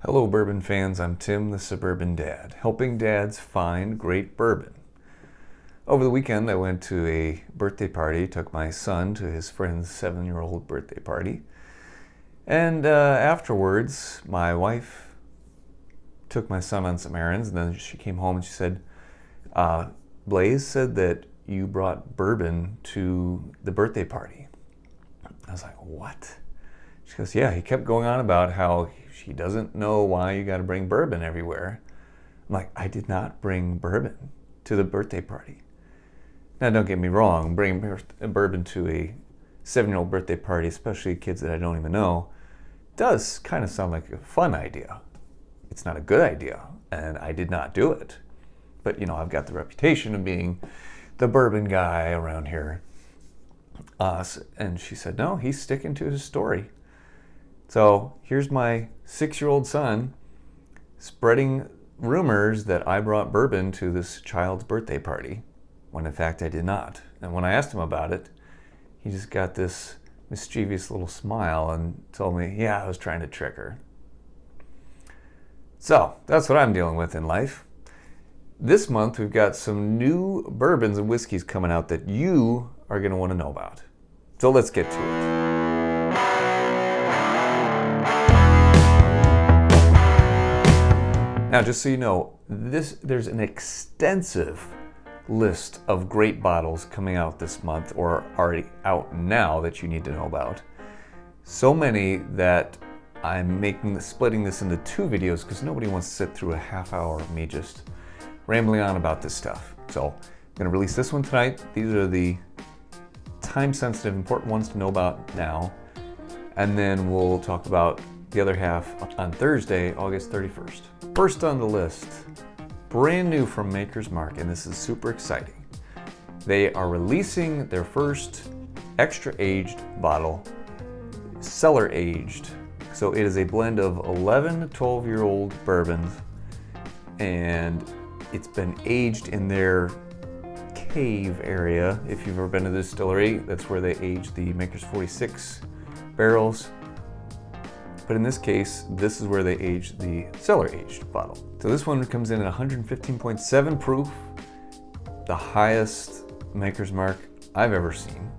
Hello bourbon fans, I'm Tim the Suburban Dad, helping dads find great bourbon. Over the weekend I went to a birthday party, took my son to his friend's 7-year-old birthday party. And afterwards, my wife took my son on some errands, and then she came home and she said, Blaze said that you brought bourbon to the birthday party. I was like, what? She goes, yeah, he kept going on about how he doesn't know why you got to bring bourbon everywhere. I'm like, I did not bring bourbon to the birthday party. Now, don't get me wrong, bringing bourbon to a 7-year-old birthday party, especially kids that I don't even know, does kind of sound like a fun idea. It's not a good idea, and I did not do it. But, you know, I've got the reputation of being the bourbon guy around here. And she said, no, he's sticking to his story. So here's my 6-year-old son spreading rumors that I brought bourbon to this child's birthday party, when in fact I did not. And when I asked him about it, he just got this mischievous little smile and told me, yeah, I was trying to trick her. So that's what I'm dealing with in life. This month we've got some new bourbons and whiskeys coming out that you are going to want to know about. So let's get to it. Now, just so you know, there's an extensive list of great bottles coming out this month, or already out now, that you need to know about. So many that I'm splitting this into 2 videos because nobody wants to sit through a half hour of me just rambling on about this stuff. So I'm going to release this one tonight. These are the time-sensitive, important ones to know about now. And then we'll talk about the other half on Thursday, August 31st. First on the list, brand new from Maker's Mark, and this is super exciting. They are releasing their first extra aged bottle, Cellar aged. So it is a blend of 11 to 12-year-old bourbons, and it's been aged in their cave area. If you've ever been to the distillery, that's where they age the Maker's 46 barrels. But in this case, this is where they age the cellar-aged bottle. So this one comes in at 115.7 proof, the highest Maker's Mark I've ever seen,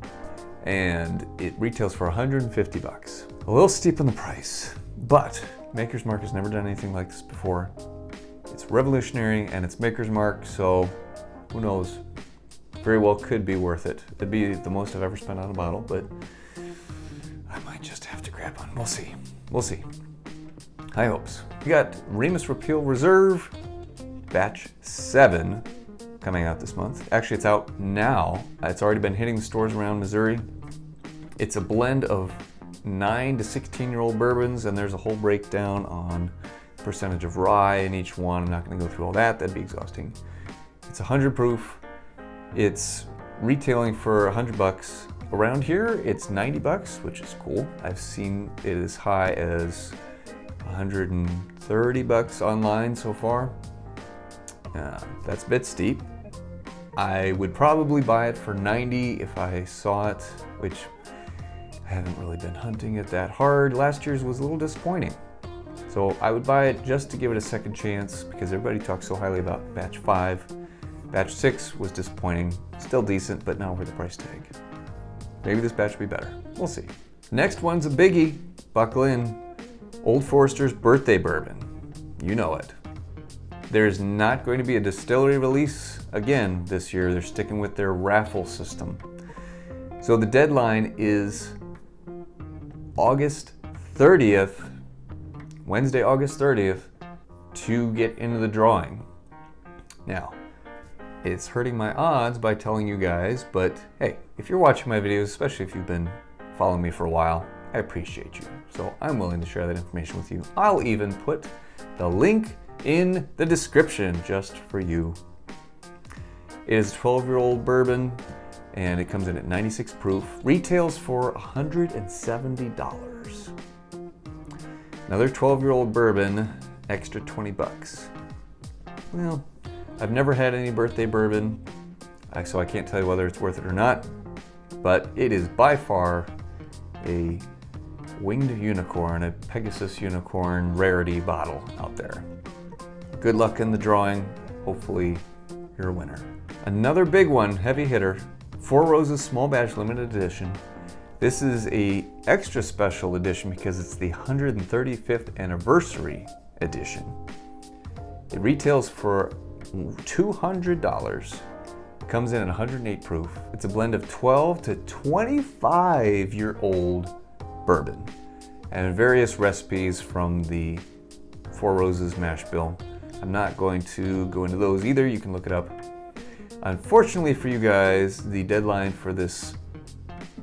and it retails for $150. A little steep on the price, but Maker's Mark has never done anything like this before. It's revolutionary, and it's Maker's Mark, so who knows? Very well could be worth it. It'd be the most I've ever spent on a bottle, but I might just have to grab one. We'll see. We'll see. High hopes. We got Remus Repeal Reserve, batch 7, coming out this month. Actually, it's out now. It's already been hitting the stores around Missouri. It's a blend of 9 to 16-year-old bourbons, and there's a whole breakdown on percentage of rye in each one. I'm not going to go through all that. That'd be exhausting. It's 100 proof. It's retailing for $100. Around here, it's $90, which is cool. I've seen it as high as $130 online so far. That's a bit steep. I would probably buy it for $90 if I saw it, which I haven't really been hunting it that hard. Last year's was a little disappointing. So I would buy it just to give it a second chance because everybody talks so highly about batch 5. Batch 6 was disappointing, still decent, but not over the price tag. Maybe this batch will be better. We'll see. Next one's a biggie. Buckle in. Old Forester's Birthday Bourbon. You know it. There's not going to be a distillery release again this year. They're sticking with their raffle system. So the deadline is August 30th, Wednesday, August 30th, to get into the drawing. Now, it's hurting my odds by telling you guys, but hey, if you're watching my videos, especially if you've been following me for a while, I appreciate you. So I'm willing to share that information with you. I'll even put the link in the description just for you. It is a 12-year-old bourbon, and it comes in at 96 proof. Retails for $170. Another 12-year-old bourbon, extra $20. Well, I've never had any birthday bourbon, so I can't tell you whether it's worth it or not, but it is by far a winged unicorn, a Pegasus unicorn rarity bottle out there. Good luck in the drawing. Hopefully you're a winner. Another big one, heavy hitter, Four Roses Small Batch Limited Edition. This is a extra special edition because it's the 135th anniversary edition. It retails for $200. It comes in at 108 proof. It's a blend of 12 to 25-year-old bourbon and various recipes from the Four Roses mash bill. I'm not going to go into those either. You can look it up. Unfortunately for you guys, the deadline for this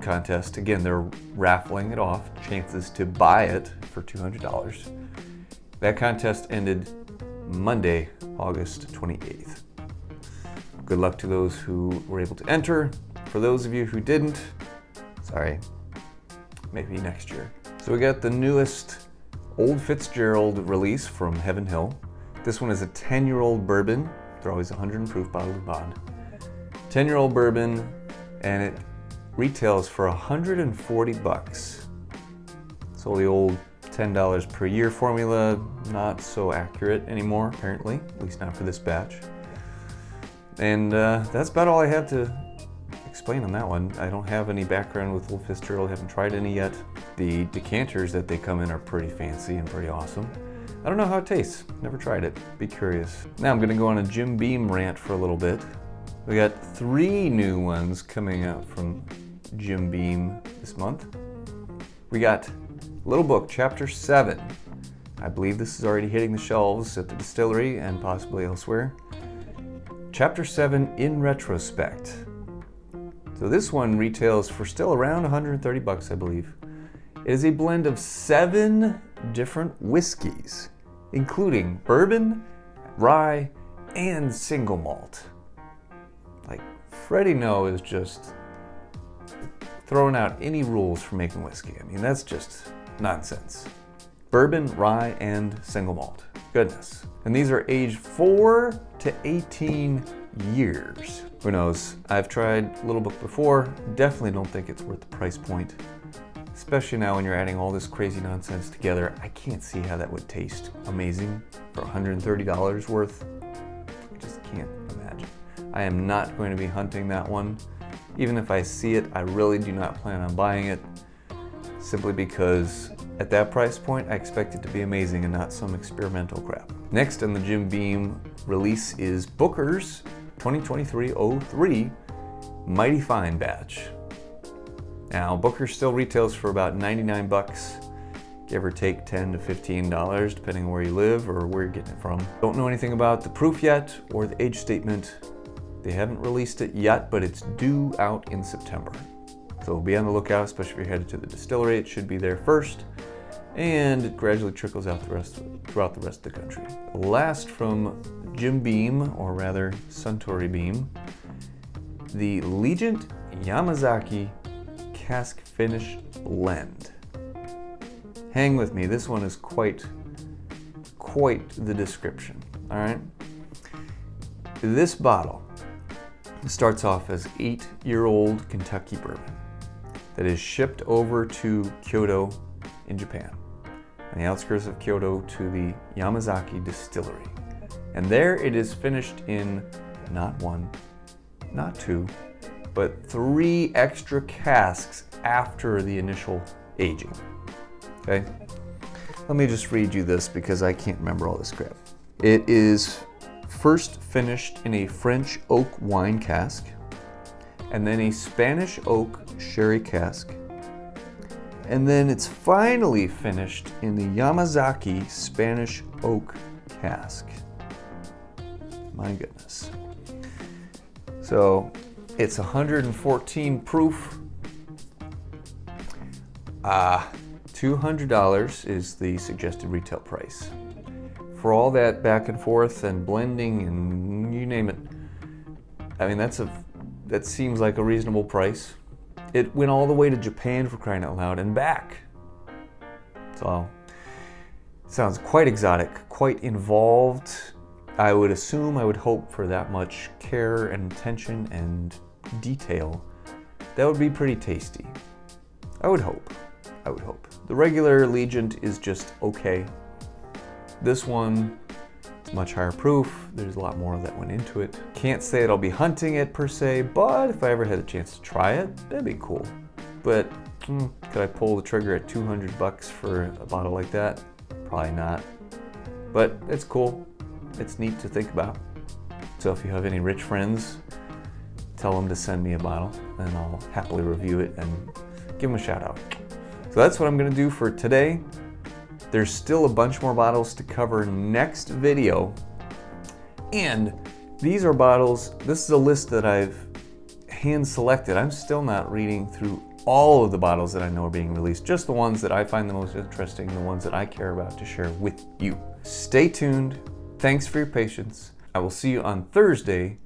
contest, again, they're raffling it off, chances to buy it for $200. That contest ended Monday, August 28th. Good luck to those who were able to enter. For those of you who didn't, sorry, maybe next year. So we got the newest Old Fitzgerald release from Heaven Hill. This one is a 10-year-old bourbon. They're always 100 proof, bottle to bond. 10-year-old bourbon, and it retails for $140. So the old $10 per year formula, not so accurate anymore, apparently, at least not for this batch. And that's about all I have to explain on that one. I don't have any background with Old Fitzgerald, haven't tried any yet. The decanters that they come in are pretty fancy and pretty awesome. I don't know how it tastes, never tried it, be curious. Now I'm gonna go on a Jim Beam rant for a little bit. We got 3 new ones coming out from Jim Beam this month. We got Little Book, Chapter 7. I believe this is already hitting the shelves at the distillery and possibly elsewhere. Chapter 7 in Retrospect. So this one retails for still around $130, I believe. It is a blend of 7 different whiskeys, including bourbon, rye, and single malt. Like, Freddie No is just throwing out any rules for making whiskey. I mean, that's just nonsense. Bourbon, rye, and single malt. Goodness. And these are aged 4 to 18 years. Who knows? I've tried Little Book before. Definitely don't think it's worth the price point. Especially now when you're adding all this crazy nonsense together. I can't see how that would taste amazing for $130 worth. I just can't imagine. I am not going to be hunting that one. Even if I see it, I really do not plan on buying it. Simply because at that price point, I expect it to be amazing and not some experimental crap. Next on the Jim Beam release is Booker's 2023-03 Mighty Fine Batch. Now, Booker still retails for about $99, give or take $10 to $15, depending on where you live or where you're getting it from. Don't know anything about the proof yet or the age statement. They haven't released it yet, but it's due out in September. So be on the lookout, especially if you're headed to the distillery. It should be there first, and it gradually trickles out throughout the rest of the country. Last from Jim Beam, or rather Suntory Beam, the Legent Yamazaki Cask Finish Blend. Hang with me, this one is quite the description, all right? This bottle starts off as 8-year-old Kentucky bourbon that is shipped over to Kyoto in Japan, on the outskirts of Kyoto to the Yamazaki distillery. And there it is finished in not 1, not 2, but 3 extra casks after the initial aging. Okay? Let me just read you this because I can't remember all this crap. It is first finished in a French oak wine cask, and then a Spanish oak sherry cask, and then it's finally finished in the Yamazaki Spanish oak cask. My goodness. So it's 114 proof. $200 is the suggested retail price. For all that back and forth and blending and you name it, I mean, that seems like a reasonable price. It went all the way to Japan, for crying out loud, and back. So, it sounds quite exotic, quite involved. I would hope for that much care and attention and detail. That would be pretty tasty. I would hope. I would hope. The regular Legent is just okay. This one, it's much higher proof. There's a lot more that went into it. Can't say that I'll be hunting it per se, but if I ever had a chance to try it, that'd be cool. But could I pull the trigger at 200 bucks for a bottle like that? Probably not. But it's cool. It's neat to think about. So if you have any rich friends, tell them to send me a bottle and I'll happily review it and give them a shout out. So that's what I'm gonna do for today. There's still a bunch more bottles to cover next video. And these are bottles, this is a list that I've hand selected. I'm still not reading through all of the bottles that I know are being released, just the ones that I find the most interesting, the ones that I care about to share with you. Stay tuned. Thanks for your patience. I will see you on Thursday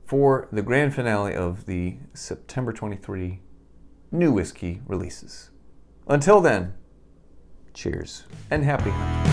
for the grand finale of the September 23 new whiskey releases. Until then, cheers and happy hunting.